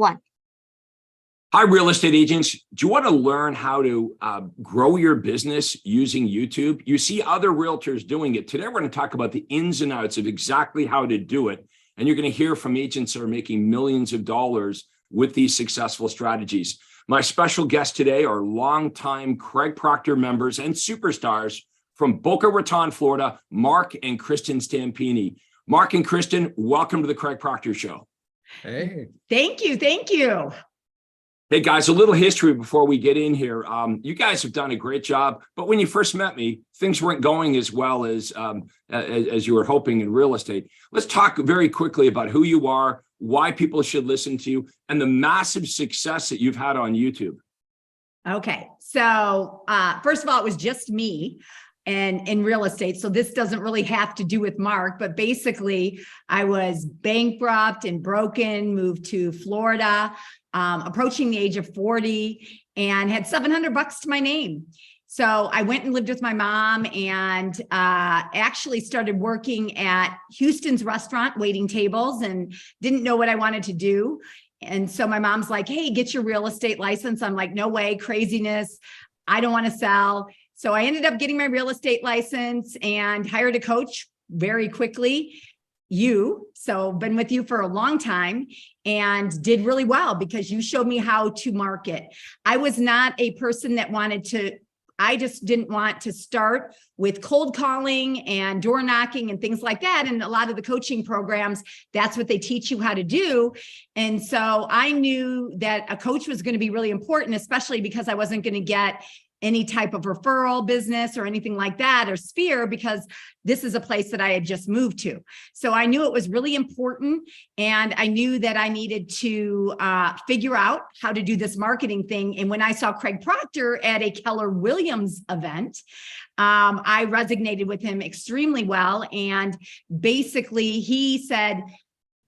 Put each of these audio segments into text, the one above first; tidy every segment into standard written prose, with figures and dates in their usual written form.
one. Hi, real estate agents. Do you want to learn how to grow your business using YouTube? You see other realtors doing it. Today, we're going to talk about the ins and outs of exactly how to do it. And you're going to hear from agents that are making millions of dollars with these successful strategies. My special guests today are longtime Craig Proctor members and superstars from Boca Raton, Florida, Mark and Kristin Stampini. Mark and Kristin, welcome to the Craig Proctor Show. Hey. Thank you. Thank you. Hey guys, a little history before we get in here. You guys have done a great job, but when you first met me, things weren't going as well as you were hoping in real estate. Let's talk very quickly about who you are, why people should listen to you, and the massive success that you've had on YouTube. Okay. So first of all, it was just me and in real estate. So this doesn't really have to do with Mark, but basically I was bankrupt and broken, moved to Florida, approaching the age of 40 and had $700 to my name. So I went and lived with my mom and actually started working at Houston's restaurant, waiting tables, and didn't know what I wanted to do. And so my mom's like, hey, get your real estate license. I'm like, no way, craziness. I don't want to sell. So I ended up getting my real estate license and hired a coach very quickly. So been with you for a long time and did really well because you showed me how to market. I was not a person that I just didn't want to start with cold calling and door knocking and things like that. And a lot of the coaching programs, that's what they teach you how to do. And so I knew that a coach was going to be really important, especially because I wasn't going to get any type of referral business or anything like that, or sphere, because this is a place that I had just moved to. So I knew it was really important. And I knew that I needed to figure out how to do this marketing thing. And when I saw Craig Proctor at a Keller Williams event, I resonated with him extremely well. And basically he said,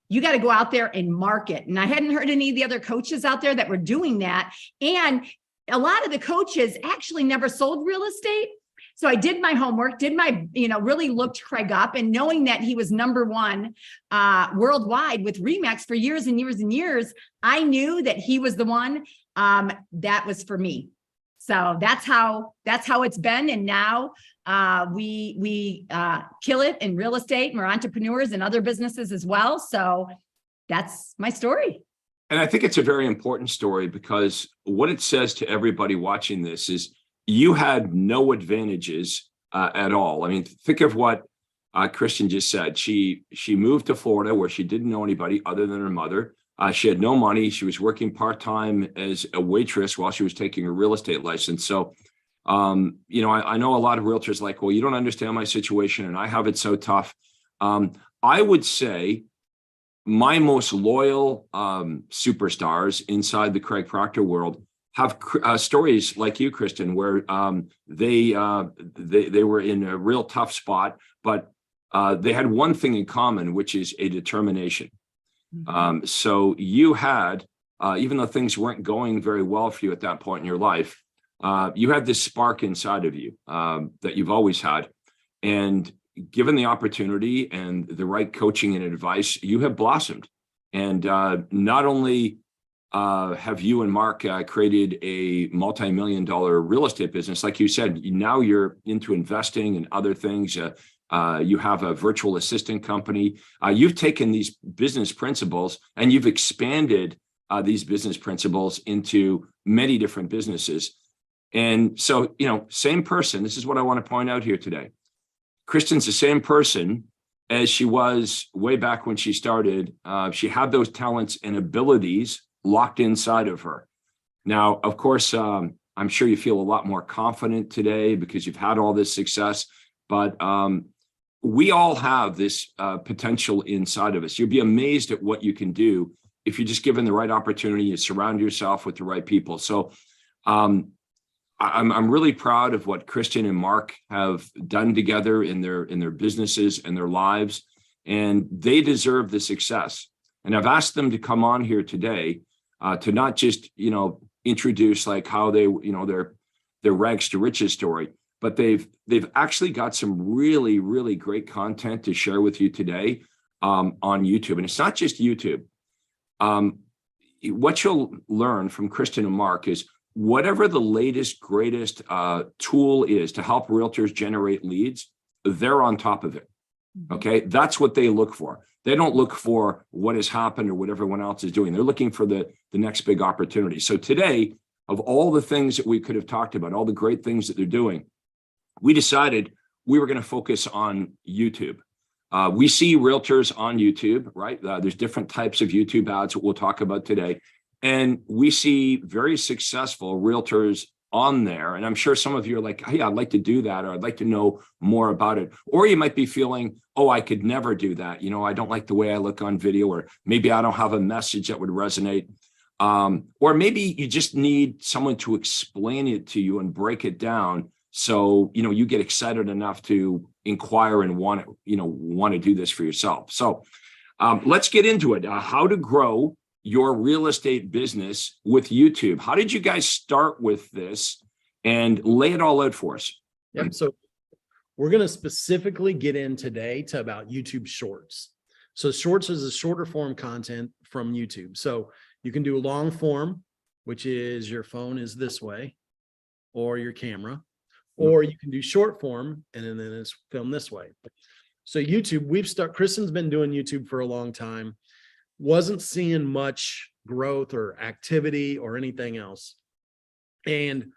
you got to go out there and market. And I hadn't heard any of the other coaches out there that were doing that. And a lot of the coaches actually never sold real estate. So I did my homework, really looked Craig up, and knowing that he was number one worldwide with RE/MAX for years and years and years, I knew that he was the one that was for me. So that's how it's been. And now we kill it in real estate, and we're entrepreneurs and other businesses as well. So that's my story. And I think it's a very important story because what it says to everybody watching this is you had no advantages at all. I mean, think of what Kristin just said. She moved to Florida where she didn't know anybody other than her mother. She had no money. She was working part-time as a waitress while she was taking her real estate license. So, I know a lot of realtors like, well, you don't understand my situation and I have it so tough. I would say my most loyal superstars inside the Craig Proctor world have stories like you, Kristin, where they were in a real tough spot, but they had one thing in common, which is a determination. Mm-hmm. So you had, even though things weren't going very well for you at that point in your life, you had this spark inside of you that you've always had. And given the opportunity and the right coaching and advice, you have blossomed. And not only have you and Mark created a multi-million-dollar real estate business, like you said, now you're into investing and other things. You have a virtual assistant company. You've taken these business principles and you've expanded these business principles into many different businesses. And so, same person. This is what I want to point out here today. Kristin's the same person as she was way back when she started. She had those talents and abilities locked inside of her. Now, of course, I'm sure you feel a lot more confident today because you've had all this success, but we all have this potential inside of us. You'll be amazed at what you can do if you're just given the right opportunity, you surround yourself with the right people. So I'm really proud of what Kristin and Mark have done together in their businesses and their lives, and they deserve the success. And I've asked them to come on here today to not just introduce like how they their rags to riches story, but they've actually got some really, really great content to share with you today on YouTube. And it's not just YouTube. what you'll learn from Kristin and Mark is whatever the latest, greatest tool is to help realtors generate leads, they're on top of it. Okay, that's what they look for. They don't look for what has happened or what everyone else is doing. They're looking for the next big opportunity. So today, of all the things that we could have talked about, all the great things that they're doing, we decided we were going to focus on YouTube. We see realtors on YouTube, right? There's different types of YouTube ads that we'll talk about today. And we see very successful realtors on there. And I'm sure some of you are like, hey, I'd like to do that, or I'd like to know more about it. Or you might be feeling, oh, I could never do that. You know, I don't like the way I look on video, or maybe I don't have a message that would resonate. Or maybe you just need someone to explain it to you and break it down. So, you know, you get excited enough to inquire and want to do this for yourself. So let's get into it. How to grow your real estate business with YouTube. How did you guys start with this, and lay it all out for us? Yep. So we're going to specifically get in today to about YouTube Shorts. So Shorts is a shorter form content from YouTube. So you can do a long form, which is your phone is this way, or your camera, or you can do short form and then it's filmed this way. So YouTube, Kristin's been doing YouTube for a long time. Wasn't seeing much growth or activity or anything else. And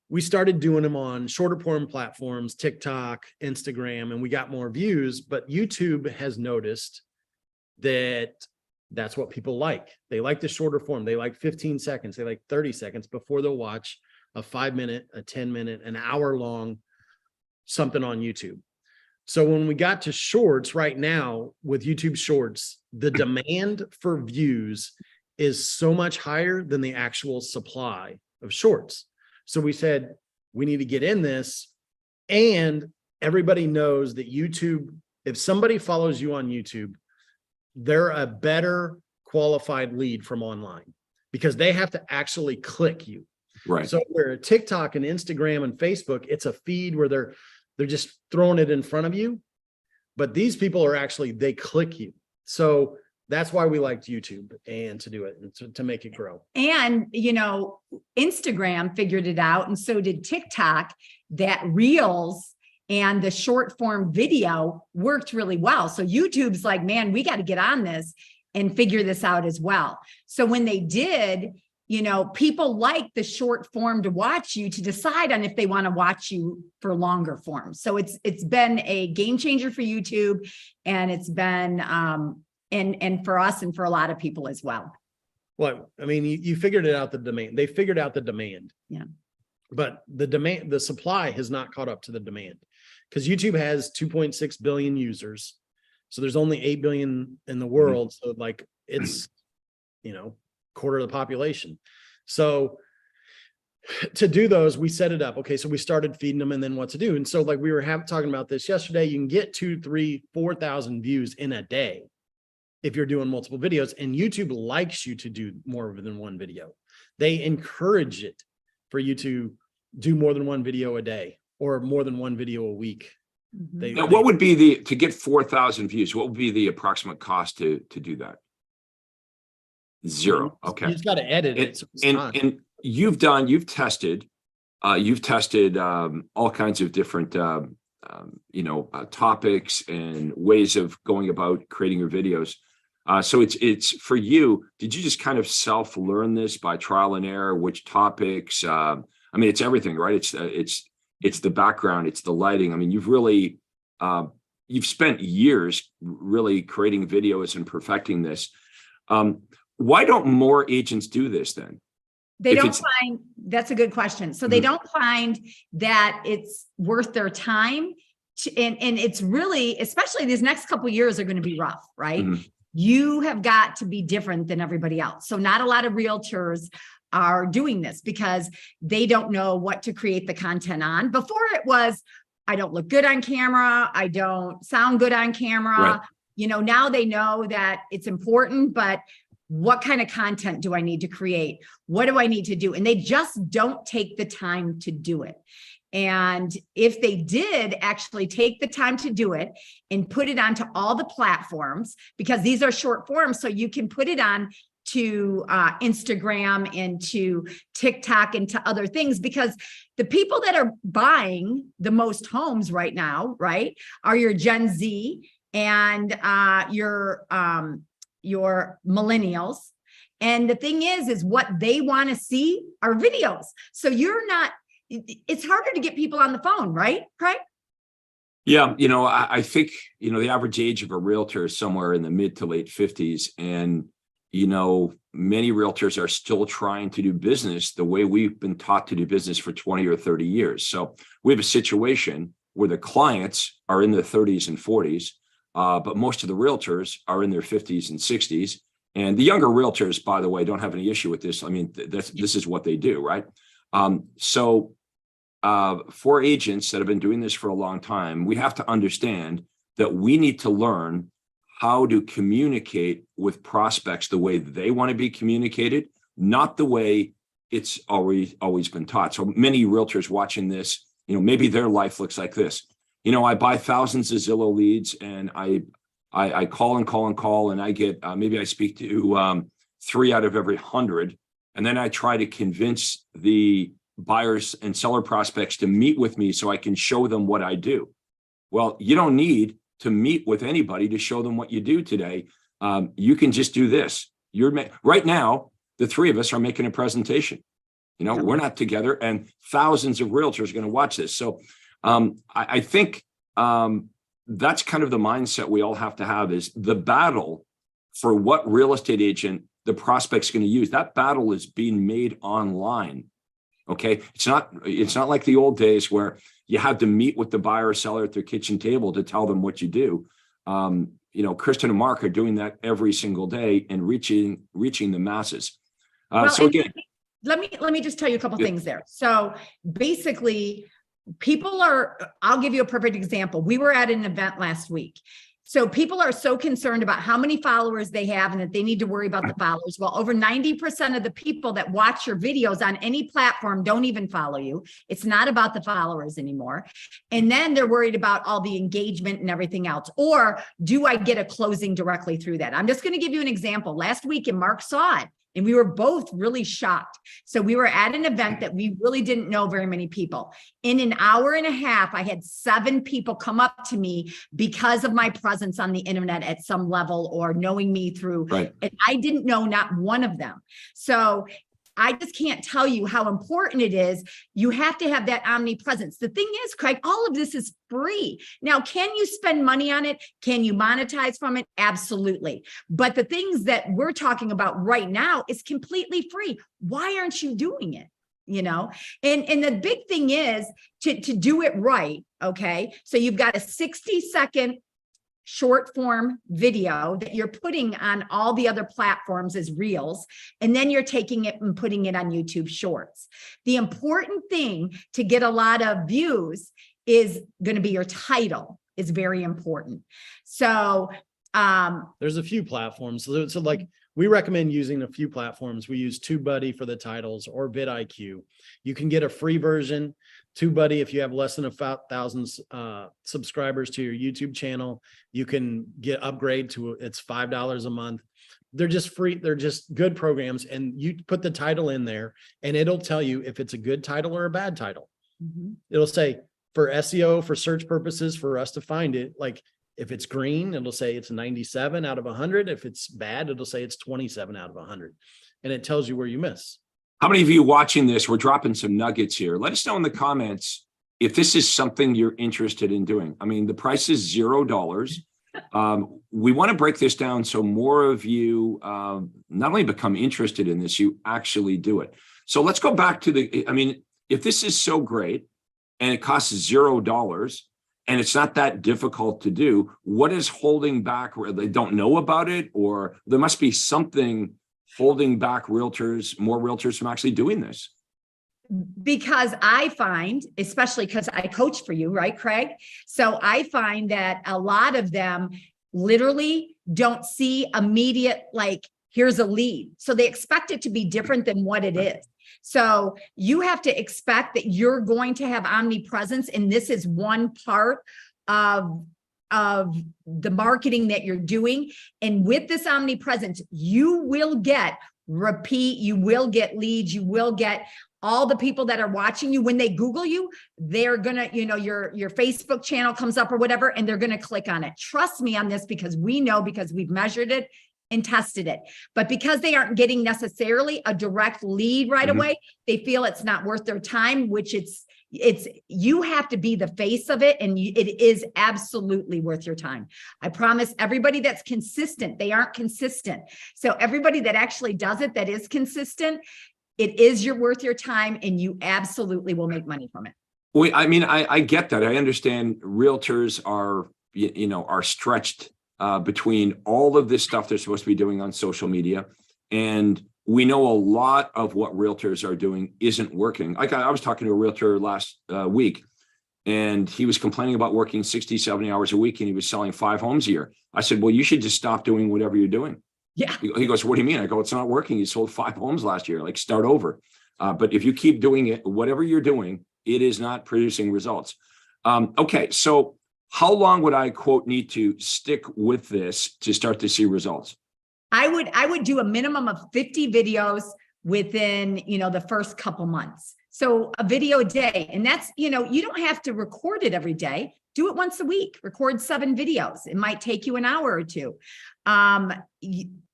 we started doing them on shorter form platforms, TikTok, Instagram, and we got more views. But YouTube has noticed that that's what people like. They like the shorter form. They like 15 seconds. They like 30 seconds before they'll watch a 5-minute, a 10-minute, an hour-long something on YouTube. So when we got to Shorts right now with YouTube Shorts, the demand for views is so much higher than the actual supply of Shorts. So we said, we need to get in this. And everybody knows that YouTube, if somebody follows you on YouTube, they're a better qualified lead from online because they have to actually click you. Right. So where TikTok and Instagram and Facebook, it's a feed where they're just throwing it in front of you, but these people are actually, they click you. So that's why we liked YouTube and to do it and to make it grow. And, you know, Instagram figured it out. And so did TikTok, that Reels and the short form video worked really well. So YouTube's like, man, we got to get on this and figure this out as well. So when they did, you know, people like the short form to watch you to decide on if they want to watch you for longer forms. So it's been a game changer for YouTube, and it's been and for us and for a lot of people as well. Well, I mean, you figured it out, the demand. They figured out the demand. Yeah. But the supply has not caught up to the demand, because YouTube has 2.6 billion users. So there's only 8 billion in the world. So like it's, you know, quarter of the population. So to do those, we set it up. Okay. So we started feeding them and then what to do. And so like we were talking about this yesterday, you can get 2,000, 3,000, 4,000 views in a day if you're doing multiple videos, and YouTube likes you to do more than one video. They encourage it for you to do more than one video a day or more than one video a week. Now, what would be to get 4,000 views? What would be the approximate cost to do that? Zero. Okay. You just got to edit it. And you've tested all kinds of different, topics and ways of going about creating your videos. So it's for you. Did you just kind of self-learn this by trial and error? Which topics? I mean, it's everything, right? It's the background, it's the lighting. I mean, you've really you've spent years really creating videos and perfecting this. Why don't more agents do this then? They don't find, that's a good question. So they don't find that it's worth their time. And it's really, especially these next couple of years are going to be rough, right? You have got to be different than everybody else. So not a lot of realtors are doing this because they don't know what to create the content on. Before it was, I don't look good on camera. I don't sound good on camera. Right. You know, now they know that it's important, but what kind of content do I need to create? What do I need to do? And they just don't take the time to do it. And if they did actually take the time to do it and put it onto all the platforms, because these are short forms, so you can put it on to Instagram and to TikTok and to other things, because the people that are buying the most homes right now, right, are your Gen Z and your millennials. And the thing is what they want to see are videos. So it's harder to get people on the phone, right, Craig? Yeah, I think, the average age of a realtor is somewhere in the mid to late 50s. And, many realtors are still trying to do business the way we've been taught to do business for 20 or 30 years. So we have a situation where the clients are in their 30s and 40s, but most of the realtors are in their 50s and 60s. And the younger realtors, by the way, don't have any issue with this. I mean, this is what they do, right? For agents that have been doing this for a long time, we have to understand that we need to learn how to communicate with prospects the way they want to be communicated, not the way it's always been taught. So many realtors watching this, maybe their life looks like this. I buy thousands of Zillow leads, and I call and call and call, and I get maybe I speak to 3 out of every 100, and then I try to convince the buyers and seller prospects to meet with me so I can show them what I do. Well, you don't need to meet with anybody to show them what you do today. You can just do this. Right now, the 3 of us are making a presentation. We're not together, and thousands of realtors are going to watch this. So I think that's kind of the mindset we all have to have, is the battle for what real estate agent the prospect's going to use. That battle is being made online. Okay. It's not like the old days where you had to meet with the buyer or seller at their kitchen table to tell them what you do. Kristin and Mark are doing that every single day and reaching the masses. So again, let me just tell you a couple things there. So basically, I'll give you a perfect example. We were at an event last week. So people are so concerned about how many followers they have and that they need to worry about the followers. Well, over 90% of the people that watch your videos on any platform don't even follow you. It's not about the followers anymore. And then they're worried about all the engagement and everything else. Or do I get a closing directly through that? I'm just going to give you an example. Last week, and Mark saw it, and we were both really shocked. So we were at an event that we really didn't know very many people. In an hour and a half, I had 7 people come up to me because of my presence on the internet at some level, or knowing me through, right. And I didn't know not one of them. So I just can't tell you how important it is. You have to have that omnipresence. The thing is, Craig, all of this is free. Now, can you spend money on it? Can you monetize from it? Absolutely. But the things that we're talking about right now is completely free. Why aren't you doing it? And the big thing is to do it right. Okay. So you've got a 60-second short form video that you're putting on all the other platforms as reels, and then you're taking it and putting it on YouTube Shorts. The important thing to get a lot of views is going to be your title. Is very important. So there's a few platforms. So like, we recommend using a few platforms. We use TubeBuddy for the titles, or vidIQ. You can get a free version. TubeBuddy, if you have less than 1,000 subscribers to your YouTube channel, you can upgrade to, it's $5 a month. They're just free. They're just good programs. And you put the title in there and it'll tell you if it's a good title or a bad title. Mm-hmm. It'll say, for SEO, for search purposes, for us to find it, like if it's green, it'll say it's 97 out of 100. If it's bad, it'll say it's 27 out of 100. And it tells you where you miss. How many of you watching this, we're dropping some nuggets here. Let us know in the comments if this is something you're interested in doing. I mean, the price is $0. We want to break this down so more of you not only become interested in this, you actually do it. So let's go back to if this is so great and it costs $0 and it's not that difficult to do, what is holding back? Where they don't know about it, or there must be something holding back more realtors from actually doing this? Because I find, especially because I coach for you, right, Craig? So I find that a lot of them literally don't see immediate, like, here's a lead. So they expect it to be different than what it is. So you have to expect that you're going to have omnipresence. And this is one part of of the marketing that you're doing. And with this omnipresence, you will get repeat, you will get leads, you will get all the people that are watching you. When they Google you, they're gonna, your Facebook channel comes up or whatever, and they're gonna click on it. Trust me on this, because we know, because we've measured it and tested it. But because they aren't getting necessarily a direct lead right away, they feel it's not worth their time, which it's you have to be the face of it, and it is absolutely worth your time. I promise. Everybody that's consistent, they aren't consistent. So everybody that actually does it, that is consistent, it is worth your time, and you absolutely will make money from it. Well, I mean, I get that. I understand realtors are, are stretched between all of this stuff they're supposed to be doing on social media. And we know a lot of what realtors are doing isn't working. Like I was talking to a realtor last week, and he was complaining about working 60, 70 hours a week, and he was selling 5 homes a year. I said, well, you should just stop doing whatever you're doing. Yeah. He goes, what do you mean? I go, it's not working. You sold 5 homes last year, like start over. But if you keep doing it, whatever you're doing, it is not producing results. Okay. So how long would I, quote, need to stick with this to start to see results? I would do a minimum of 50 videos within, the first couple months. So a video a day. And that's, you don't have to record it every day. Do it once a week, record 7 videos. It might take you an hour or 2.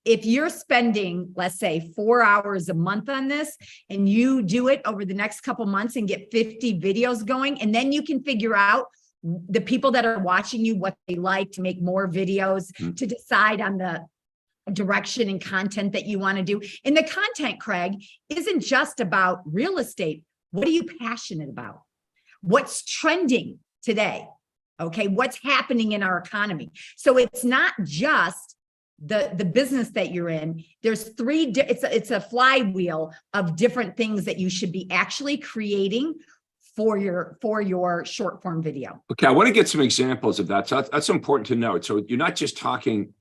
If you're spending, let's say 4 hours a month on this, and you do it over the next couple months and get 50 videos going, and then you can figure out the people that are watching you, what they like, to make more videos, to decide on the direction and content that you want to do. And the content, Craig, isn't just about real estate. What are you passionate about? What's trending today? Okay. What's happening in our economy? So it's not just the business that you're in. There's 3, it's a flywheel of different things that you should be actually creating for your short form video. Okay. I want to get some examples of that. So that's important to note. So you're not just talking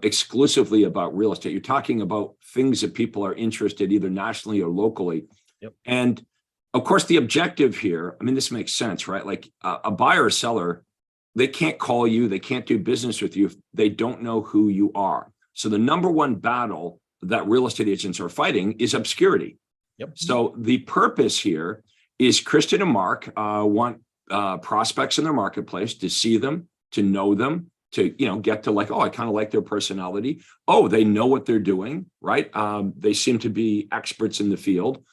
exclusively about real estate. You're talking about things that people are interested either nationally or locally. Yep. And of course, the objective here, I mean, this makes sense, right? Like a buyer or seller, they can't call you, they can't do business with you if they don't know who you are. So the number one battle that real estate agents are fighting is obscurity. Yep. So the purpose here is Kristin and Mark want prospects in their marketplace to see them, to know them, to get to like, oh, I kind of like their personality. Oh, they know what they're doing, right? They seem to be experts in the field.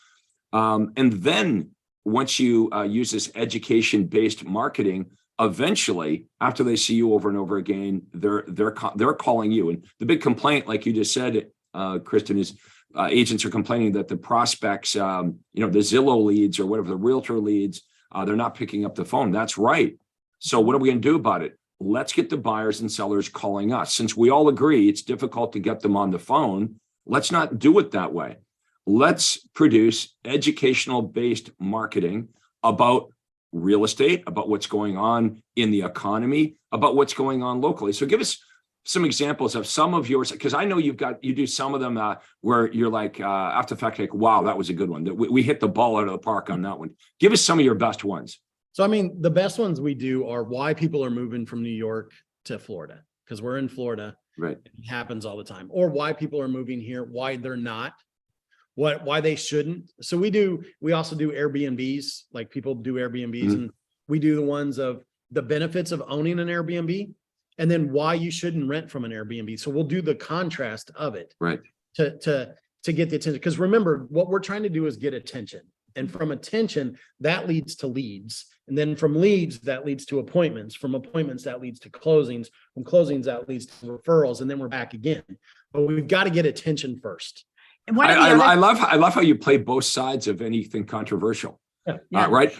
And then once you use this education-based marketing, eventually, after they see you over and over again, they're calling you. And the big complaint, like you just said, Kristin, is agents are complaining that the prospects, the Zillow leads or whatever, the realtor leads, they're not picking up the phone. That's right. So what are we going to do about it? Let's get the buyers and sellers calling us. Since we all agree it's difficult to get them on the phone, let's not do it that way. Let's produce educational-based marketing about real estate, about what's going on in the economy, about what's going on locally. So give us some examples of some of yours, because I know you do some of them where you're like, after the fact, like, wow, that was a good one. We hit the ball out of the park on that one. Give us some of your best ones. So, I mean, the best ones we do are why people are moving from New York to Florida, because we're in Florida. Right. It happens all the time. Or why people are moving here, why they're not, why they shouldn't. So we also do Airbnbs, like people do Airbnbs, and we do the ones of the benefits of owning an Airbnb, and then why you shouldn't rent from an Airbnb. So we'll do the contrast of it. Right. To get the attention. Because remember, what we're trying to do is get attention. And from attention, that leads to leads. And then from leads, that leads to appointments. From appointments, that leads to closings. From closings, that leads to referrals. And then we're back again. But we've got to get attention first. And I love how you play both sides of anything controversial. Yeah. Right.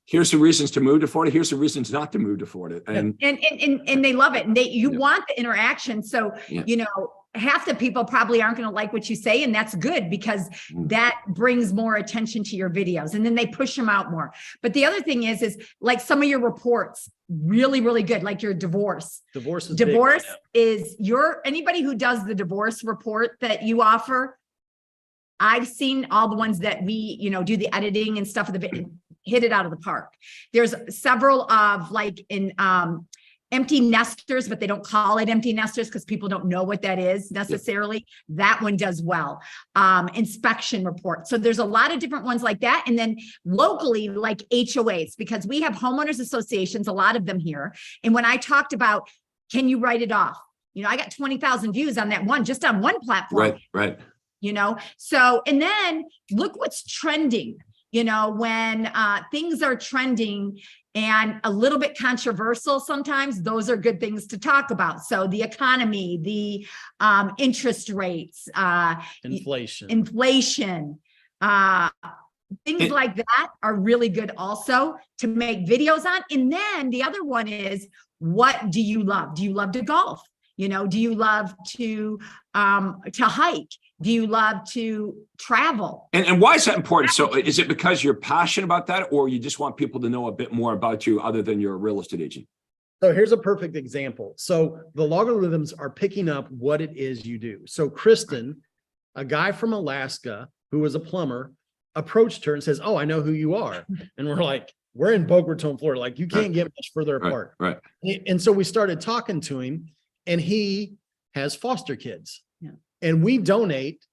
Here's the reasons to move to Florida. Here's the reasons not to move to Florida. And they love it. And you want the interaction. So, half the people probably aren't going to like what you say. And that's good, because that brings more attention to your videos, and then they push them out more. But the other thing is like some of your reports, really, really good. Like your divorce is anybody who does the divorce report that you offer. I've seen all the ones that we, do the editing and stuff of the hit it out of the park. There's several of like empty nesters, but they don't call it empty nesters because people don't know what that is necessarily. That one does well. Inspection report. So there's a lot of different ones like that. And then locally, like HOAs, because we have homeowners associations, a lot of them here. And when I talked about, can you write it off? You know, I got 20,000 views on that one, just on one platform. Right. You know, so, and then look what's trending, you know, when things are trending and a little bit controversial sometimes, those are good things to talk about. So the economy, the interest rates, Inflation, things like that are really good also to make videos on. And then the other one is, what do you love? Do you love to golf? You know, do you love to hike? Do you love to travel? And why is that important? So is it because you're passionate about that, or you just want people to know a bit more about you other than you're a real estate agent? So here's a perfect example. So the logarithms are picking up what it is you do. So Kristin, a guy from Alaska who was a plumber, approached her and says, "Oh, I know who you are." And we're like, we're in Boca Raton, Florida. Like, you can't get much further apart. Right. And so we started talking to him, and he has foster kids. Yeah. And we donate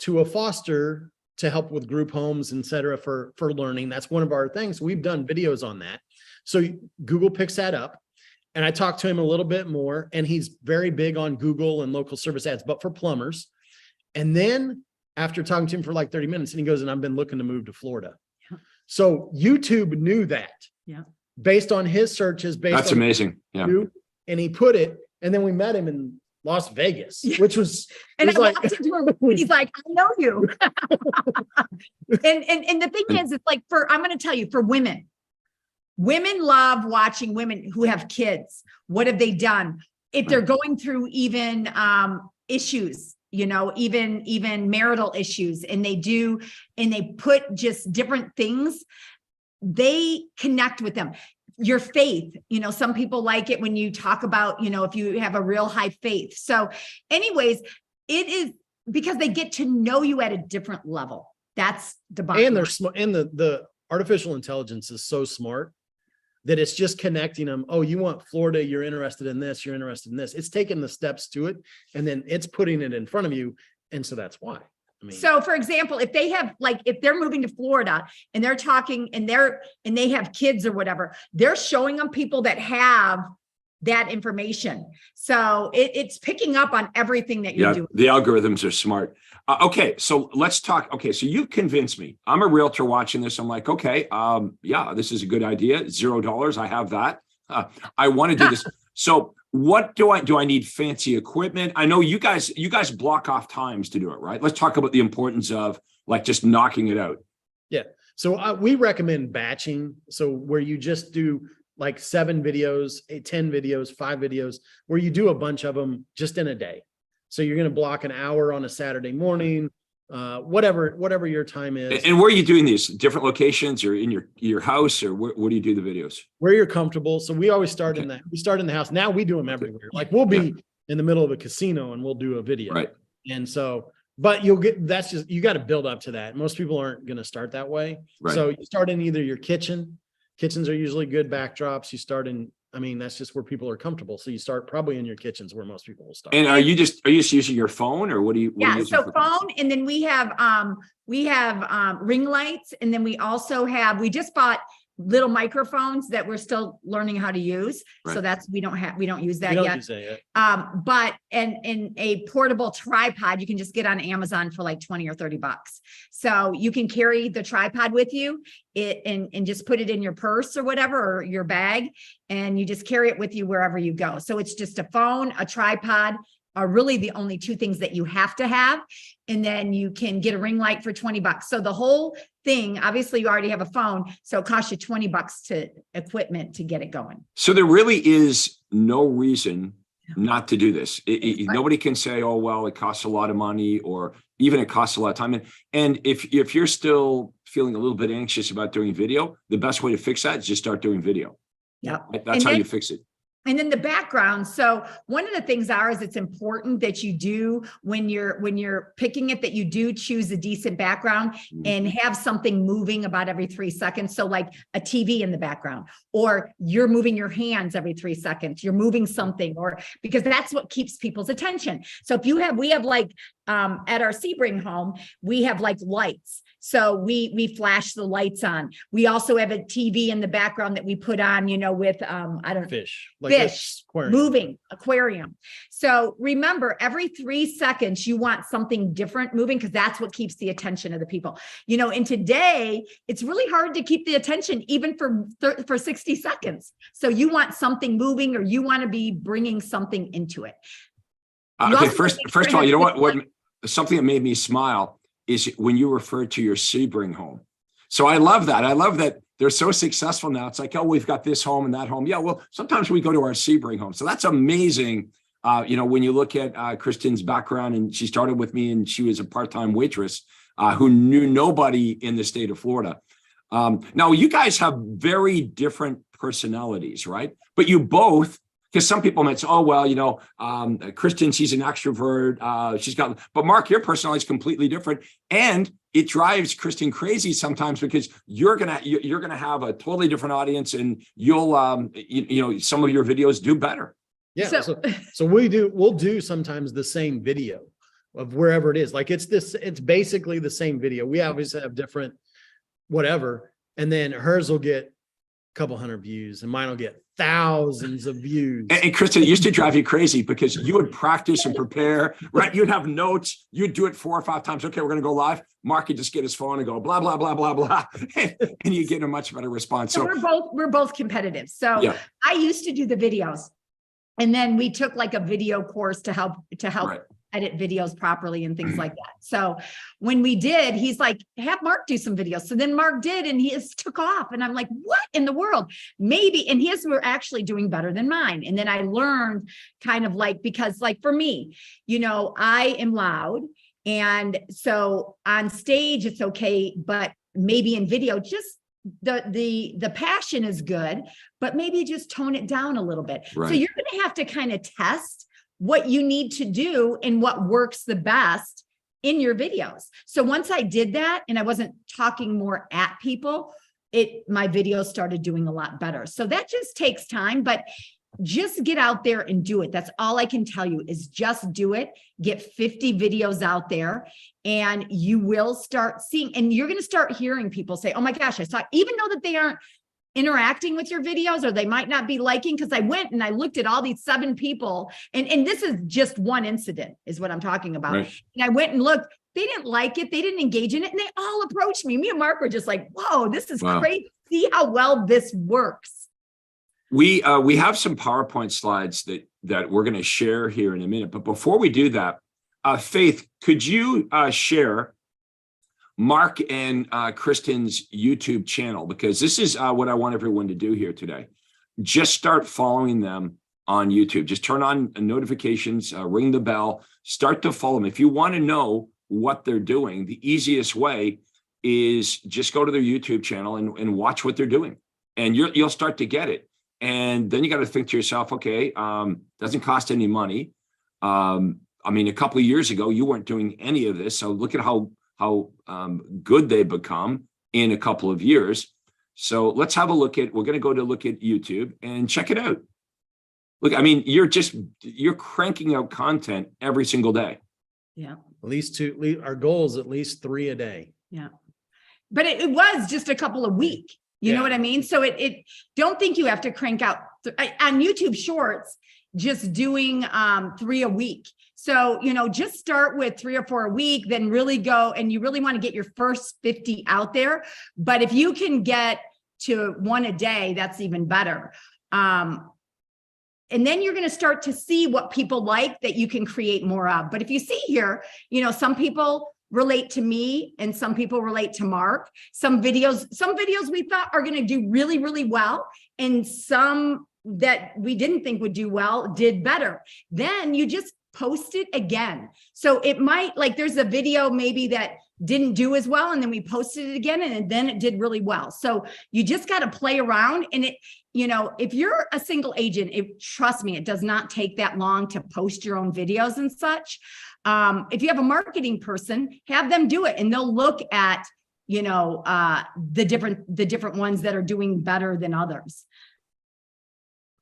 to a foster to help with group homes, et cetera, for learning. That's one of our things. We've done videos on that. So Google picks that up. And I talked to him a little bit more, and he's very big on Google and local service ads, but for plumbers. And then after talking to him for like 30 minutes, and he goes, and I've been looking to move to Florida. Yeah. So YouTube knew that. Yeah. Based on his searches, That's amazing. Yeah. And he put it, and then we met him in Las Vegas, which was, and was like, he's like, I know you. and the thing is, it's like, I'm going to tell you, for women love watching women who have kids. What have they done? If they're going through even issues, you know, even marital issues, and they put just different things, they connect with them. Your faith, you know, some people like it when you talk about, you know, if you have a real high faith. So anyways, it is because they get to know you at a different level. That's the bottom. And they're smart, and the artificial intelligence is so smart that it's just connecting them. Oh, you want Florida, you're interested in this, you're interested in this. It's taking the steps to it, and then it's putting it in front of you. And so that's why. I mean, so for example, if they have, like, if they're moving to Florida and they're talking and they have kids or whatever, they're showing them people that have that information. So it's picking up on everything that you're doing. The algorithms are smart. Okay, so let's talk. Okay, so you've convinced me. I'm a realtor watching this. I'm like, okay, yeah, this is a good idea. $0. I have that. I want to do this. So what do I need? Fancy equipment? I know you guys block off times to do it, right? Let's talk about the importance of, like, just knocking it out. Yeah. So we recommend batching. So where you just do like 7 videos, 10 videos, 5 videos, where you do a bunch of them just in a day. So you're going to block an hour on a Saturday morning, whatever your time is. And where are you doing these? Different locations, or in your house, or where do you do the videos? Where you're comfortable. So we always start in that. We start in the house. Now we do them everywhere. Like, we'll be in the middle of a casino and we'll do a video. Right. And so, but you got to build up to that. Most people aren't going to start that way. Right. So you start in either your kitchen. Kitchens are usually good backdrops. You start in, I mean, that's just where people are comfortable. So you start probably in your kitchens, where most people will start. And are you just using your phone, or what do you? So phone, and then we have ring lights, and then we also we just bought little microphones that we're still learning how to use. Right. So we don't use that We don't yet. use that yet. But in a portable tripod, you can just get on Amazon for like 20 or 30 bucks. So you can carry the tripod with you and just put it in your purse or whatever, or your bag, and you just carry it with you wherever you go. So it's just a phone, a tripod are really the only 2 things that you have to have. And then you can get a ring light for 20 bucks. So the whole thing, obviously you already have a phone, so it costs you 20 bucks to equipment to get it going. So there really is no reason not to do this. Nobody can say, oh, well, it costs a lot of money, or even it costs a lot of time. And if you're still feeling a little bit anxious about doing video, the best way to fix that is just start doing video. Yeah. That's how you fix it. And then the background. So one of the things is it's important that you do when you're picking it, that you do choose a decent background and have something moving about every 3 seconds. So like a TV in the background, or you're moving your hands every 3 seconds, you're moving something, or because that's what keeps people's attention. So if we have like at our Sebring home, we have like lights. So we flash the lights on. We also have a TV in the background that we put on, with Fish, moving aquarium. So remember, every 3 seconds, you want something different moving, because that's what keeps the attention of the people. And today it's really hard to keep the attention even for 60 seconds. So you want something moving, or you want to be bringing something into it. Okay, first of all, you know what something that made me smile is when you referred to your Sebring home. So I love that. I love that they're so successful now. It's like, oh, we've got this home and that home. Yeah, well, sometimes we go to our Sebring home. So that's amazing. When you look at Kristin's background, and she started with me and she was a part-time waitress who knew nobody in the state of Florida. Now, you guys have very different personalities, right? But you both, because some people might say, oh, well, Kristin, she's an extrovert. But Mark, your personality is completely different. And it drives Kristin crazy sometimes, because you're gonna have a totally different audience, and you'll some of your videos do better. Yeah. So we'll do sometimes the same video of wherever it is. Like it's basically the same video. We obviously have different whatever. And then hers will get a couple hundred views and mine will get thousands of views. And Kristin, it used to drive you crazy because you would practice and prepare, right? You'd have notes, you'd do it 4 or 5 times. Okay, we're going to go live. Mark would just get his phone and go blah, blah, blah, blah, blah. And you get a much better response. So we're both competitive. So yeah. I used to do the videos, and then we took like a video course to help right. edit videos properly and things like that. So when we did, he's like, have Mark do some videos. So then Mark did, and he took off. And I'm like, what in the world? Maybe, and his were actually doing better than mine. And then I learned kind of like, because like for me, I am loud. And so on stage, it's okay. But maybe in video, just the passion is good, but maybe just tone it down a little bit. Right. So you're going to have to kind of test what you need to do and what works the best in your videos. So once I did that and I wasn't talking more at people, my videos started doing a lot better. So that just takes time, but just get out there and do it. That's all I can tell you, is just do it. Get 50 videos out there and you will start seeing, and you're going to start hearing people say, oh my gosh, I saw, even though that they aren't interacting with your videos, or they might not be liking, because I went and I looked at all these 7 people, and this is just one incident is what I'm talking about. Right. And I went and looked, they didn't like it, they didn't engage in it, and they all approached me. Me and Mark were just like, whoa, this is crazy. See how well this works. We have some PowerPoint slides that we're going to share here in a minute. But before we do that, Faith, could you share Mark and Kristin's YouTube channel? Because this is what I want everyone to do here today. Just start following them on YouTube. Just turn on notifications, ring the bell, start to follow them. If you want to know what they're doing, the easiest way is just go to their YouTube channel and watch what they're doing. And you'll start to get it. And then you got to think to yourself, okay, doesn't cost any money. I mean, a couple of years ago, you weren't doing any of this. So look at how good they've become in a couple of years. So let's have a look at, we're going to go to look at YouTube and check it out. Look, I mean, you're cranking out content every single day. Yeah. At least 2, our goal is at least 3 a day. Yeah. But it was just a couple a week. You know what I mean? So it don't think you have to crank out on YouTube Shorts, just doing 3 a week. So, just start with 3 or 4 a week, then really go, and you really want to get your first 50 out there. But if you can get to 1 a day, that's even better. And then you're going to start to see what people like that you can create more of. But if you see here, some people relate to me and some people relate to Mark. Some videos we thought are going to do really, really well, and some that we didn't think would do well did better. Then you just post it again. So it might, like, there's a video maybe that didn't do as well, and then we posted it again, and then it did really well. So you just got to play around. And it, you know, if you're a single agent, trust me, it does not take that long to post your own videos and such. If you have a marketing person, have them do it, and they'll look at, you know, the different ones that are doing better than others.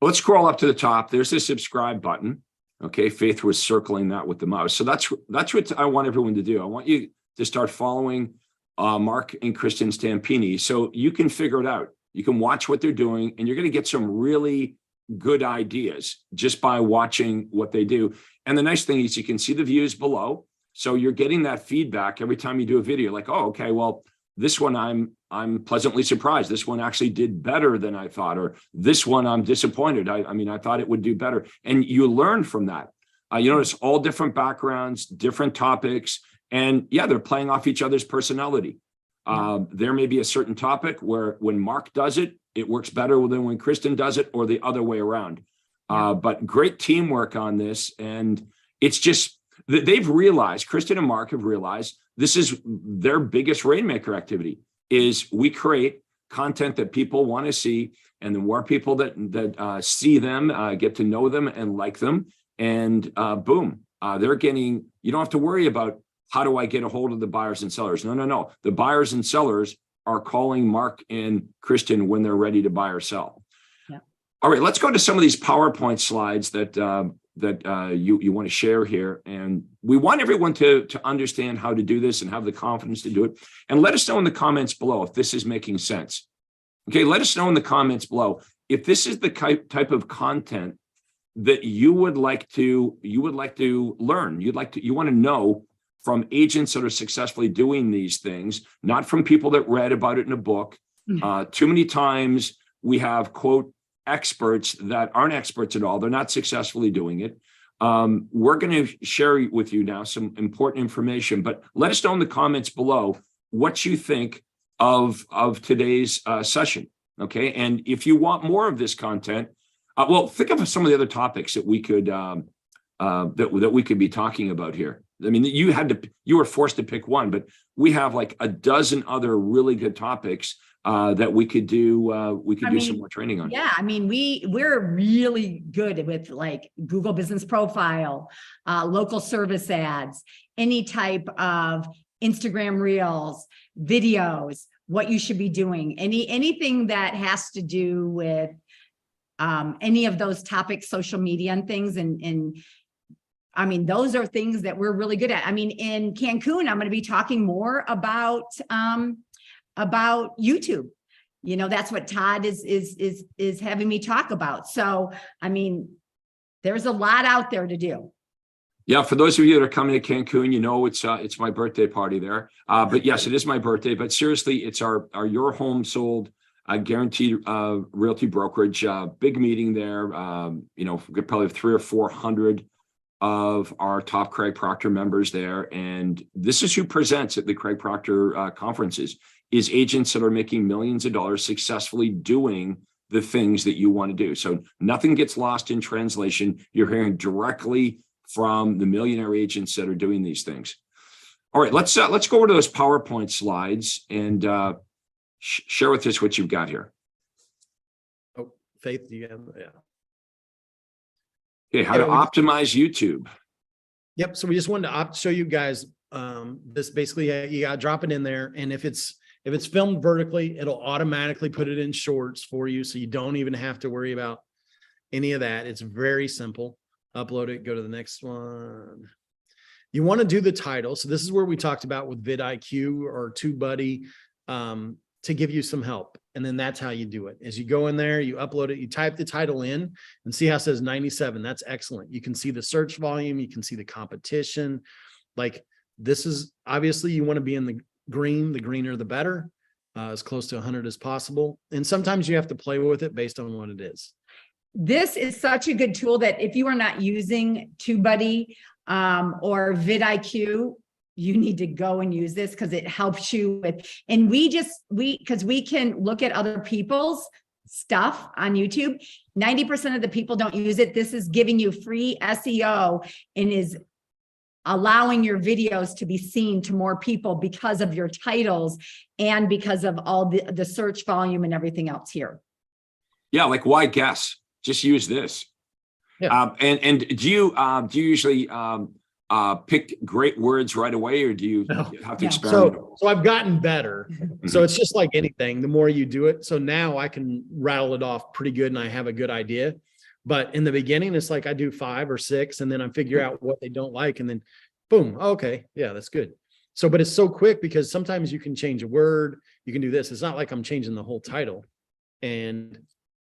Let's scroll up to the top. There's a subscribe button. Okay, Faith was circling that with the mouse. So that's what I want everyone to do. I want you to start following Mark and Kristin Stampini, so you can figure it out. You can watch what they're doing, and you're going to get some really good ideas just by watching what they do. And the nice thing is you can see the views below. So you're getting that feedback every time you do a video, like, oh, okay, well, this one I'm pleasantly surprised. This one actually did better than I thought, or this one I'm disappointed. I mean, I thought it would do better. And you learn from that. You notice all different backgrounds, different topics, and yeah, they're playing off each other's personality. There may be a certain topic where when Mark does it, it works better than when Kristin does it, or the other way around. But great teamwork on this. And it's just, they've realized, Kristin and Mark have realized, this is their biggest rainmaker activity, is we create content that people want to see. And the more people that see them, get to know them and like them, and boom, they're getting, you don't have to worry about, how do I get a hold of the buyers and sellers? No. The buyers and sellers are calling Mark and Kristin when they're ready to buy or sell. Yeah. All right, let's go to some of these PowerPoint slides that you want to share here. And we want everyone to understand how to do this and have the confidence to do it. And let us know in the comments below if this is making sense. Okay, let us know in the comments below if this is the type of content that you would like to learn. You want to know from agents that are successfully doing these things, not from people that read about it in a book. Too many times we have, quote, experts that aren't experts at all. They're not successfully doing it. We're going to share with you now some important information, but let us know in the comments below what you think of today's session. Okay. And if you want more of this content, well, think of some of the other topics that we could that we could be talking about here. I mean, you were forced to pick one, but we have like a dozen other really good topics that we could do. We could do some more training on. Yeah, I mean, we're really good with like Google Business Profile, local service ads, any type of Instagram Reels, videos, what you should be doing, anything that has to do with any of those topics, social media and things, and I mean, those are things that we're really good at. I mean, in Cancun, I'm going to be talking more about YouTube. You know, that's what Todd is having me talk about. So, I mean, there's a lot out there to do. Yeah, for those of you that are coming to Cancun, you know it's my birthday party there. But yes, it is my birthday. But seriously, it's our Your Home Sold guaranteed realty brokerage. Big meeting there. You know, we could probably have 300 or 400 of our top Craig Proctor members there. And this is who presents at the Craig Proctor conferences, is agents that are making millions of dollars successfully doing the things that you want to do. So nothing gets lost in translation. You're hearing directly from the millionaire agents that are doing these things. All right, let's go over to those PowerPoint slides and share with us what you've got here. Oh, Faith, do you have? Yeah. Okay, how to optimize YouTube. Yep. So we just wanted to show you guys this. Basically, you got to drop it in there, and if it's filmed vertically, it'll automatically put it in shorts for you, so you don't even have to worry about any of that. It's very simple. Upload it. Go to the next one. You want to do the title. So this is where we talked about with vidIQ or TubeBuddy to give you some help. And then that's how you do it. As you go in there, you upload it, you type the title in and see how it says 97. That's excellent. You can see the search volume. You can see the competition. Like, this is obviously you want to be in the greener, the better, as close to 100 as possible. And sometimes you have to play with it based on what it is. This is such a good tool that if you are not using TubeBuddy or vidIQ, you need to go and use this because it helps you with, and because we can look at other people's stuff on YouTube. 90% of the people don't use it. This is giving you free SEO and is allowing your videos to be seen to more people because of your titles and because of all the search volume and everything else here. Yeah, like why guess? Just use this. Yeah. And do you usually pick great words right away, or do you No. have to No. experiment? So I've gotten better. So it's just like anything, the more you do it. So now I can rattle it off pretty good and I have a good idea. But in the beginning, it's like I do 5 or 6 and then I figure out what they don't like and then boom, okay, yeah, that's good. So, but it's so quick because sometimes you can change a word, you can do this. It's not like I'm changing the whole title and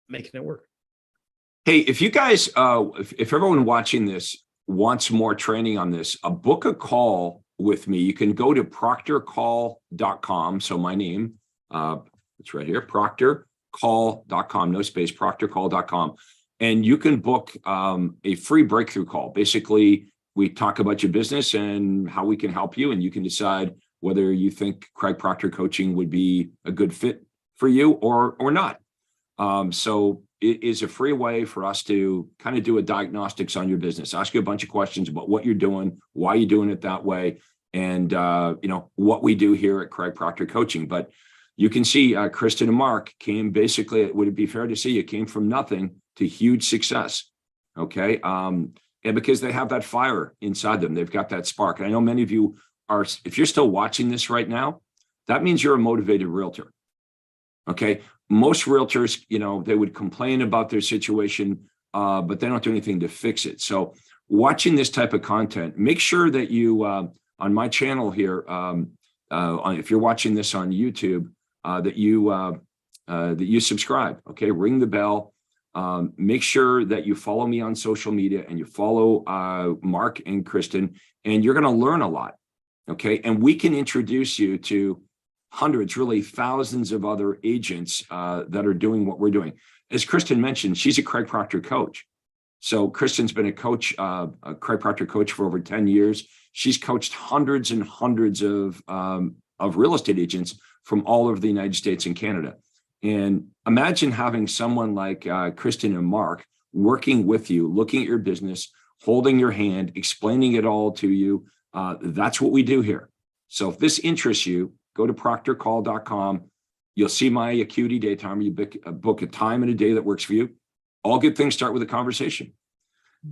making it work. Hey, if you guys, if everyone watching this wants more training on this, book a call with me. You can go to proctorcall.com. So my name, it's right here, proctorcall.com, no space, proctorcall.com. And you can book a free breakthrough call. Basically, we talk about your business and how we can help you, and you can decide whether you think Craig Proctor coaching would be a good fit for you or not. So it is a free way for us to kind of do a diagnostics on your business, ask you a bunch of questions about what you're doing, why you're doing it that way, and what we do here at Craig Proctor Coaching. But you can see Kristin and Mark came basically, would it be fair to say you came from nothing to huge success? Okay. And because they have that fire inside them, they've got that spark. And I know many of you are, if you're still watching this right now, that means you're a motivated realtor. Okay. Most realtors, they would complain about their situation, but they don't do anything to fix it. So watching this type of content, make sure that you, on my channel here, if you're watching this on YouTube, that you subscribe, okay? Ring the bell. Make sure that you follow me on social media and you follow Mark and Kristin, and you're going to learn a lot, okay? And we can introduce you to hundreds, really thousands of other agents that are doing what we're doing. As Kristin mentioned, she's a Craig Proctor coach. So Kristin's been a coach, a Craig Proctor coach for over 10 years. She's coached hundreds and hundreds of real estate agents from all over the United States and Canada. And imagine having someone like Kristin and Mark working with you, looking at your business, holding your hand, explaining it all to you. That's what we do here. So if this interests you, go to proctorcall.com. You'll see my Acuity day timer. You book a time and a day that works for you. All good things start with a conversation.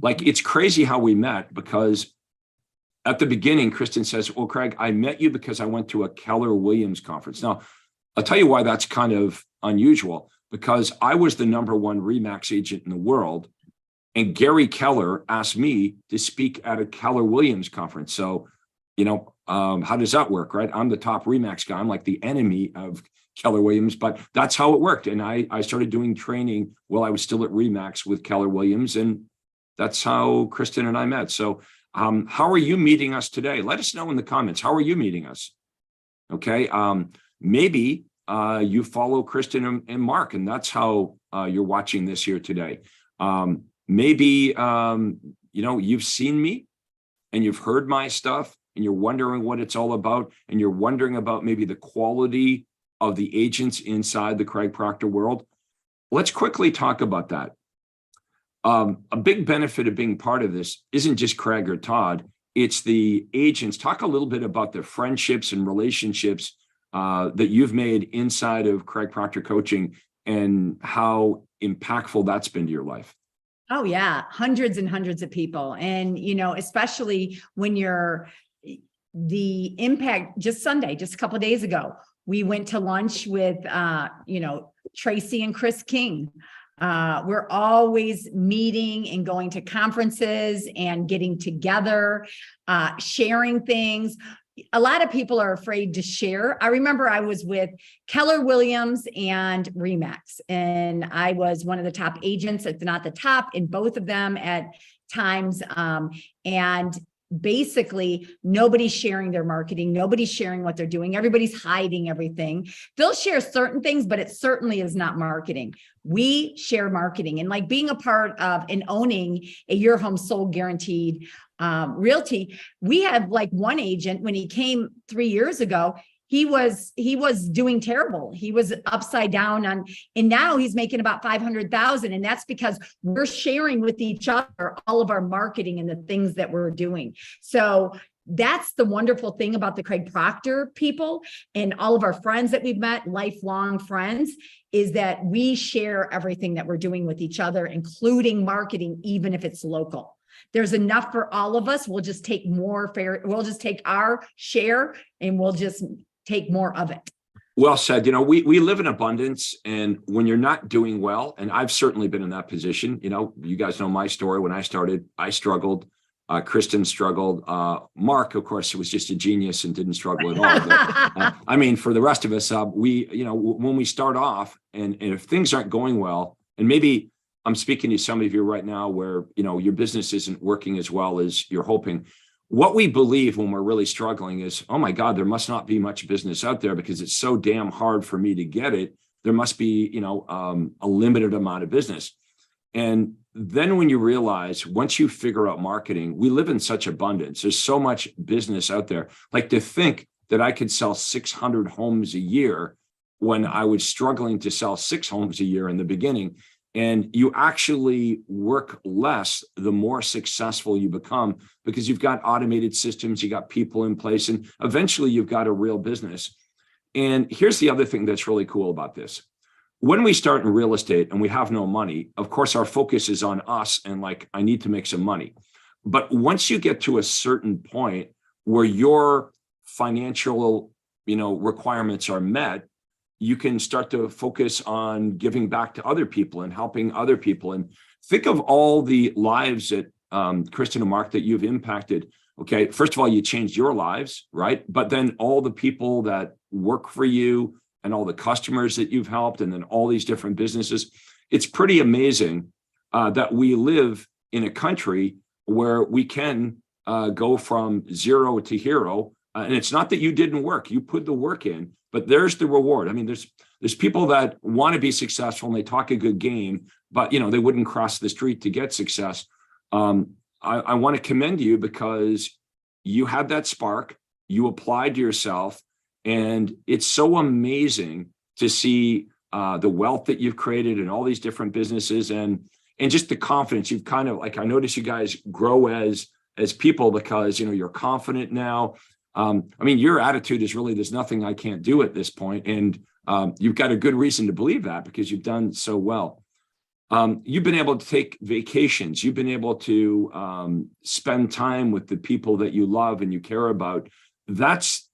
Like, it's crazy how we met, because at the beginning, Kristin says, well, Craig, I met you because I went to a Keller Williams conference. Now, I'll tell you why that's kind of unusual, because I was the #1 RE/MAX agent in the world. And Gary Keller asked me to speak at a Keller Williams conference. So, how does that work, right? I'm the top RE/MAX guy. I'm like the enemy of Keller Williams, but that's how it worked. And I started doing training while I was still at RE/MAX with Keller Williams. And that's how Kristin and I met. So how are you meeting us today? Let us know in the comments. How are you meeting us? Okay. Maybe you follow Kristin and Mark, and that's how you're watching this here today. Maybe, you've seen me and you've heard my stuff and you're wondering what it's all about. And you're wondering about maybe the quality of the agents inside the Craig Proctor world. Let's quickly talk about that. A big benefit of being part of this isn't just Craig or Todd, it's the agents. Talk a little bit about the friendships and relationships that you've made inside of Craig Proctor Coaching and how impactful that's been to your life. Oh yeah, hundreds and hundreds of people. And, especially when the impact. Just Sunday, just a couple of days ago, we went to lunch with, Tracy and Chris King. We're always meeting and going to conferences and getting together, sharing things. A lot of people are afraid to share. I remember I was with Keller Williams and RE/MAX, and I was one of the top agents, if not the top, in both of them at times. And basically, nobody's sharing their marketing. Nobody's sharing what they're doing. Everybody's hiding everything. They'll share certain things, but it certainly is not marketing. We share marketing, and like being a part of and owning a Your Home Sold Guaranteed realty. We have like one agent, when he came 3 years ago, he was doing terrible. He was upside down and now he's making about 500,000. And that's because we're sharing with each other all of our marketing and the things that we're doing. So that's the wonderful thing about the Craig Proctor people and all of our friends that we've met, lifelong friends, is that we share everything that we're doing with each other, including marketing, even if it's local. There's enough for all of us. We'll just take we'll just take our share and we'll just take more of it. Well said. We live in abundance, and when you're not doing well, and I've certainly been in that position, you guys know my story. When I started, I struggled. Kristin struggled. Mark, of course, was just a genius and didn't struggle at all. But, for the rest of us, when we start off and if things aren't going well, and maybe I'm speaking to some of you right now where, your business isn't working as well as you're hoping. What we believe when we're really struggling is, oh my God, there must not be much business out there because it's so damn hard for me to get it. There must be, a limited amount of business. And then when you realize, once you figure out marketing, we live in such abundance. There's so much business out there. Like, to think that I could sell 600 homes a year when I was struggling to sell 6 homes a year in the beginning. And you actually work less the more successful you become, because you've got automated systems, you got people in place, and eventually you've got a real business. And here's the other thing that's really cool about this. When we start in real estate and we have no money, of course, our focus is on us and like, I need to make some money. But once you get to a certain point where your financial, requirements are met, you can start to focus on giving back to other people and helping other people. And think of all the lives that Kristin and Mark, that you've impacted. Okay, first of all, you changed your lives, right? But then all the people that work for you and all the customers that you've helped, and then all these different businesses. It's pretty amazing that we live in a country where we can go from zero to hero. And it's not that you didn't work, you put the work in, but there's the reward. There's people that want to be successful and they talk a good game, but they wouldn't cross the street to get success. I want to commend you because you had that spark, you applied to yourself, and it's so amazing to see the wealth that you've created in all these different businesses, and just the confidence you've kind of, like, I notice you guys grow as people because you're confident now. Your attitude is really, there's nothing I can't do at this point, and you've got a good reason to believe that because you've done so well. You've been able to take vacations. You've been able to spend time with the people that you love and you care about. That's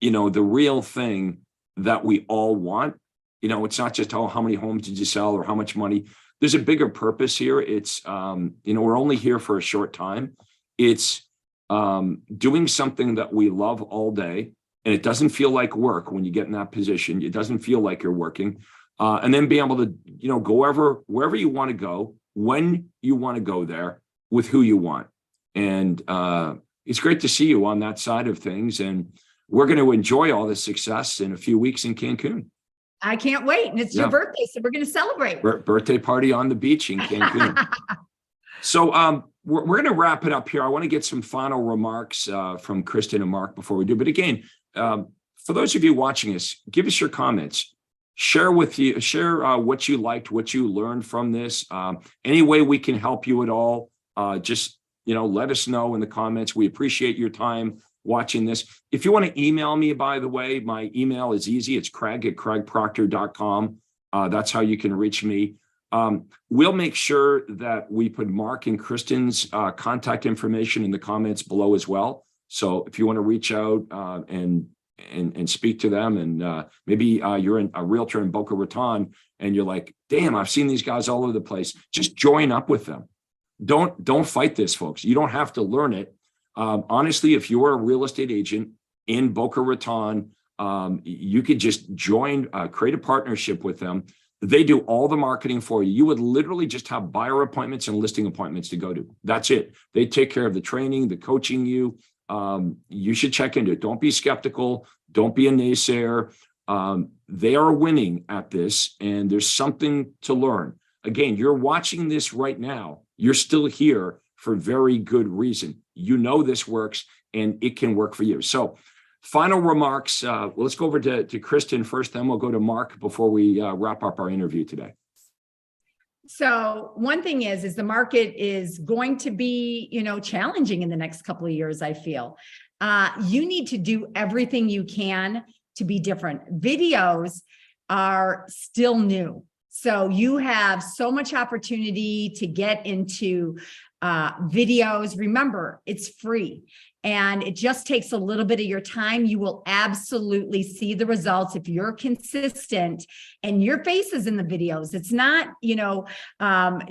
the real thing that we all want. It's not just, how many homes did you sell or how much money. There's a bigger purpose here. It's, we're only here for a short time. It's doing something that we love all day. And it doesn't feel like work when you get in that position. It doesn't feel like you're working. And then being able to, go wherever you want to go, when you want to go there, with who you want. And it's great to see you on that side of things. And we're going to enjoy all this success in a few weeks in Cancun. I can't wait. And it's your birthday, so we're going to celebrate. Birthday party on the beach in Cancun. So we're going to wrap it up here. I want to get some final remarks from Kristin and Mark before we do. But again, for those of you watching us, give us your comments. Share what you liked, what you learned from this. Any way we can help you at all, just let us know in the comments. We appreciate your time watching this. If you want to email me, by the way, my email is easy. It's craig@craigproctor.com. That's how you can reach me. We'll make sure that we put Mark and Kristin's contact information in the comments below as well. So if you want to reach out and speak to them, and maybe you're a realtor in Boca Raton and you're like, damn, I've seen these guys all over the place. Just join up with them. Don't fight this, folks. You don't have to learn it. Honestly, if you're a real estate agent in Boca Raton, you could just join, create a partnership with them. They do all the marketing for you. You would literally just have buyer appointments and listing appointments to go to. That's it. They take care of the training, the coaching you. You should check into it. Don't be skeptical. Don't be a naysayer. They are winning at this, and there's something to learn. Again, you're watching this right now. You're still here for very good reason. This works, and it can work for you. So Final remarks. Well, let's go over to Kristin first, then we'll go to Mark before we wrap up our interview today. So one thing is the market is going to be, challenging in the next couple of years, I feel. You need to do everything you can to be different. Videos are still new. So you have so much opportunity to get into videos. Remember, it's free. And it just takes a little bit of your time. You will absolutely see the results if you're consistent and your face is in the videos. It's not,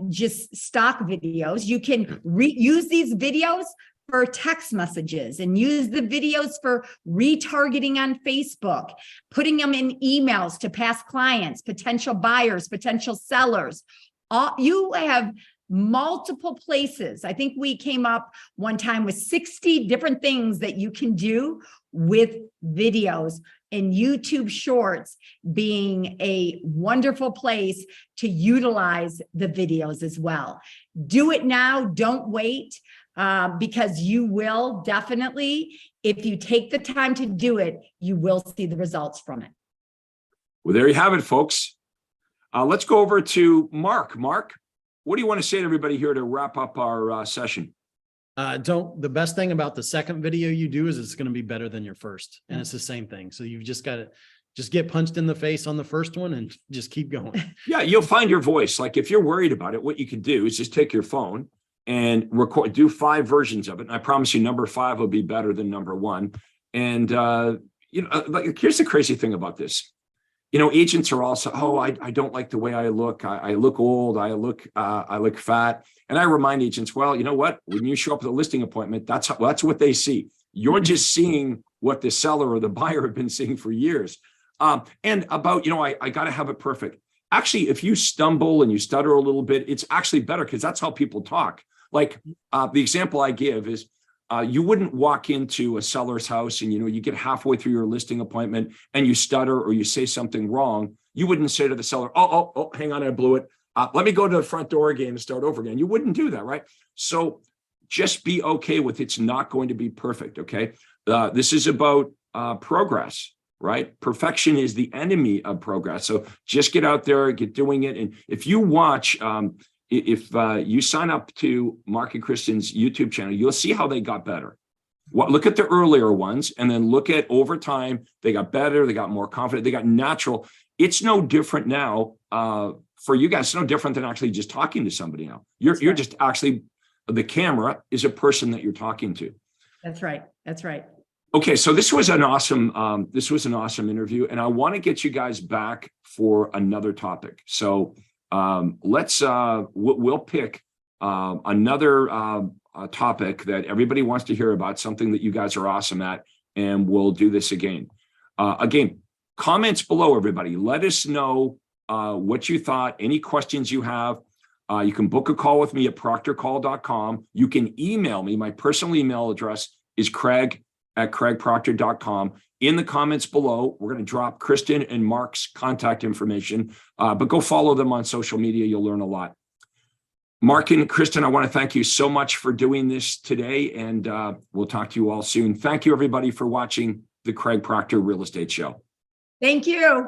just stock videos. You can use these videos for text messages and use the videos for retargeting on Facebook, putting them in emails to past clients, potential buyers, potential sellers. You have multiple places. I think we came up one time with 60 different things that you can do with videos, and YouTube Shorts being a wonderful place to utilize the videos as well. Do it now, don't wait, because you will definitely, if you take the time to do it, you will see the results from it. Well, there you have it, folks. Let's go over to Mark. Mark, what do you want to say to everybody here to wrap up our session? The best thing about the second video you do is it's going to be better than your first. And it's the same thing. So you've just got to just get punched in the face on the first one and just keep going. Yeah, you'll find your voice. Like if you're worried about it, what you can do is just take your phone and record, do 5 versions of it. And I promise you number 5 will be better than number 1. And, like, here's the crazy thing about this. Agents are also, I don't like the way I look. I look old. I look fat. And I remind agents, well, you know what? When you show up at a listing appointment, that's what they see. You're just seeing what the seller or the buyer have been seeing for years. And about, I got to have it perfect. Actually, if you stumble and you stutter a little bit, it's actually better because that's how people talk. Like the example I give is, you wouldn't walk into a seller's house and, you get halfway through your listing appointment and you stutter or you say something wrong. You wouldn't say to the seller, oh, hang on, I blew it. Let me go to the front door again and start over again. You wouldn't do that, right? So just be okay with it's not going to be perfect, okay? This is about progress, right? Perfection is the enemy of progress. So just get out there, get doing it. And if you watch, if you sign up to Mark and Kristin's YouTube channel, you'll see how they got better. Look at the earlier ones and then look at over time, they got better, they got more confident, they got natural. It's no different now for you guys. It's no different than actually just talking to somebody now. You're just actually, the camera is a person that you're talking to. That's right. That's right. Okay, so this was an awesome interview, and I want to get you guys back for another topic. So we'll pick another topic that everybody wants to hear about, something that you guys are awesome at, and we'll do this again. Again, comments below, everybody. Let us know what you thought, any questions you have. You can book a call with me at proctorcall.com. You can email me. My personal email address is craig@craigproctor.com. In the comments below, we're going to drop Kristin and Mark's contact information, but go follow them on social media. You'll learn a lot. Mark and Kristin, I want to thank you so much for doing this today, and we'll talk to you all soon. Thank you, everybody, for watching the Craig Proctor Real Estate Show. Thank you.